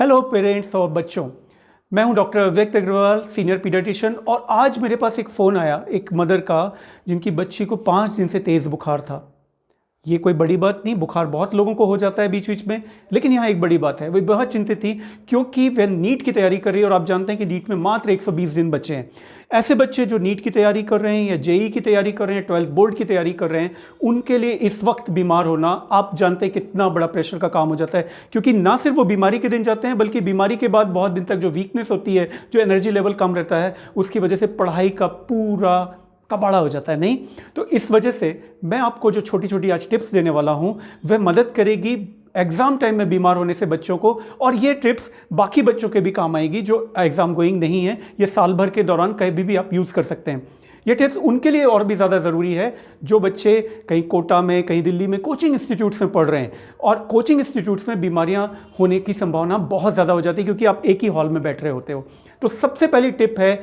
Hello parents और बच्चों, मैं हूं डॉक्टर अव्यक्त अग्रवाल, सीनियर पीडियाट्रिशियन। और आज मेरे पास एक फ़ोन आया एक मदर का जिनकी बच्ची को 5 दिन से तेज़ बुखार था। ये कोई बड़ी बात नहीं, बुखार बहुत लोगों को हो जाता है बीच बीच में, लेकिन यहाँ एक बड़ी बात है। वो बहुत चिंतित थी क्योंकि वह नीट की तैयारी कर रही है और आप जानते हैं कि नीट में मात्र 120 दिन बचे हैं। ऐसे बच्चे जो नीट की तैयारी कर रहे हैं या जेई की तैयारी कर रहे हैं, 12th बोर्ड की तैयारी कर रहे हैं, उनके लिए इस वक्त बीमार होना आप जानते हैं कितना बड़ा प्रेशर का काम हो जाता है। क्योंकि ना सिर्फ वो बीमारी के दिन जाते हैं, बल्कि बीमारी के बाद बहुत दिन तक जो वीकनेस होती है, जो एनर्जी लेवल कम रहता है, उसकी वजह से पढ़ाई का पूरा कबाड़ा हो जाता है। नहीं तो इस वजह से मैं आपको जो छोटी छोटी आज टिप्स देने वाला हूं वह मदद करेगी एग्ज़ाम टाइम में बीमार होने से बच्चों को। और ये टिप्स बाकी बच्चों के भी काम आएगी जो एग्ज़ाम गोइंग नहीं है। ये साल भर के दौरान कहीं भी आप यूज़ कर सकते हैं। ये टिप्स उनके लिए और भी ज़्यादा ज़रूरी है जो बच्चे कहीं कोटा में, कहीं दिल्ली में कोचिंग इंस्टीट्यूट्स में पढ़ रहे हैं। और कोचिंग इंस्टीट्यूट्स में बीमारियां होने की संभावना बहुत ज़्यादा हो जाती है क्योंकि आप एक ही हॉल में बैठ रहे होते हो। तो सबसे पहली टिप है,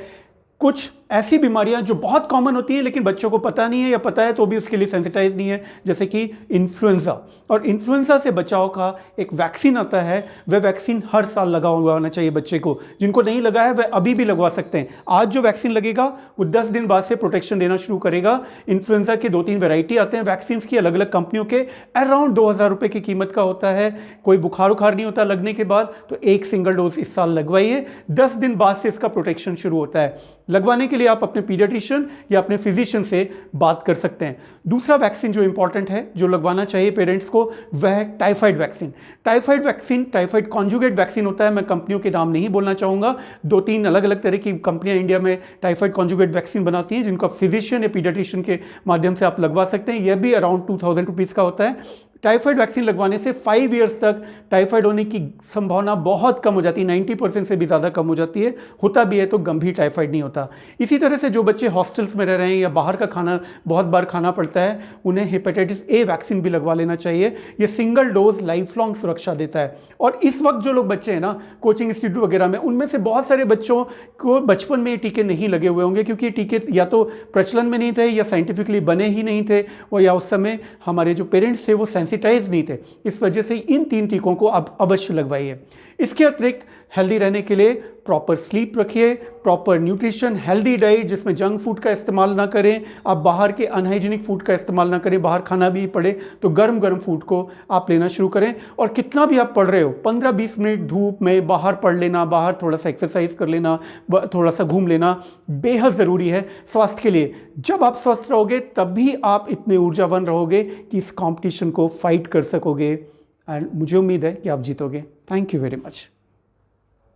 कुछ ऐसी बीमारियां जो बहुत कॉमन होती हैं लेकिन बच्चों को पता नहीं है, या पता है तो भी उसके लिए सेंसिटाइज नहीं है, जैसे कि इन्फ्लुएंजा। और इन्फ्लुएंजा से बचाव का एक वैक्सीन आता है, वह वैक्सीन हर साल लगा हुआ होना चाहिए बच्चे को। जिनको नहीं लगा है वह अभी भी लगवा सकते हैं। आज जो वैक्सीन लगेगा वो 10 दिन बाद से प्रोटेक्शन देना शुरू करेगा। इन्फ्लुएंजा के 2-3 वेराइटी आते हैं वैक्सीन की, अलग अलग कंपनियों के। अराउंड 2000 रुपये की कीमत का होता है। कोई बुखार उखार नहीं होता लगने के बाद, तो एक सिंगल डोज इस साल लगवाइए। 10 दिन बाद से इसका प्रोटेक्शन शुरू होता है। लगवाने के लिए आप अपने पीडियाट्रिशियन या अपने फिजिशियन से बात कर सकते हैं। दूसरा वैक्सीन जो इंपॉर्टेंट है, जो लगवाना चाहिए पेरेंट्स को, वह है typhoid vaccine. Typhoid vaccine typhoid conjugate vaccine होता है। मैं कंपनियों के नाम नहीं बोलना चाहूँगा। 2-3 अलग अलग तरह की कंपनियां इंडिया में टाइफाइड कॉन्जुगेट वैक्सीन बनाती हैं, जिनको फिजिशियन या पीडियाट्रिशियन के माध्यम से आप लगवा सकते हैं। यह भी अराउंड 2000 रुपीज़ का होता है। टाइफाइड वैक्सीन लगवाने से 5 ईयर्स तक टाइफाइड होने की संभावना बहुत कम हो जाती है, 90% से भी ज़्यादा कम हो जाती है। होता भी है तो गंभीर टाइफाइड नहीं होता। इसी तरह से जो बच्चे हॉस्टल्स में रह रहे हैं या बाहर का खाना बहुत बार खाना पड़ता है, उन्हें हेपेटाइटिस ए वैक्सीन भी लगवा लेना चाहिए। ये सिंगल डोज लाइफ लॉन्ग सुरक्षा देता है। और इस वक्त जो लोग बच्चे हैं ना कोचिंग इंस्टीट्यूट वगैरह में, उनमें से बहुत सारे बच्चों को बचपन में ये टीके नहीं लगे हुए होंगे क्योंकि टीके या तो प्रचलन में नहीं थे या साइंटिफिकली बने ही नहीं थे, और या उस समय हमारे जो पेरेंट्स थे वो सेंसिटाइज नहीं थे। इस वजह से इन 3 टीकों को आप अवश्य लगवाइए। इसके अतिरिक्त हेल्दी रहने के लिए प्रॉपर स्लीप रखिए, प्रॉपर न्यूट्रिशन, हेल्दी डाइट जिसमें जंक फूड का इस्तेमाल ना करें, आप बाहर के अनहाइजीनिक फूड का इस्तेमाल ना करें। बाहर खाना भी पड़े तो गर्म गर्म फूड को आप लेना शुरू करें। और कितना भी आप पढ़ रहे हो, 15-20 मिनट धूप में बाहर पढ़ लेना, बाहर थोड़ा सा एक्सरसाइज कर लेना, थोड़ा सा घूम लेना बेहद ज़रूरी है स्वास्थ्य के लिए। जब आप स्वस्थ रहोगे तभी आप इतने ऊर्जावान रहोगे कि इस कॉम्पिटिशन को फाइट कर सकोगे। एंड मुझे उम्मीद है कि आप जीतोगे। Thank you very much.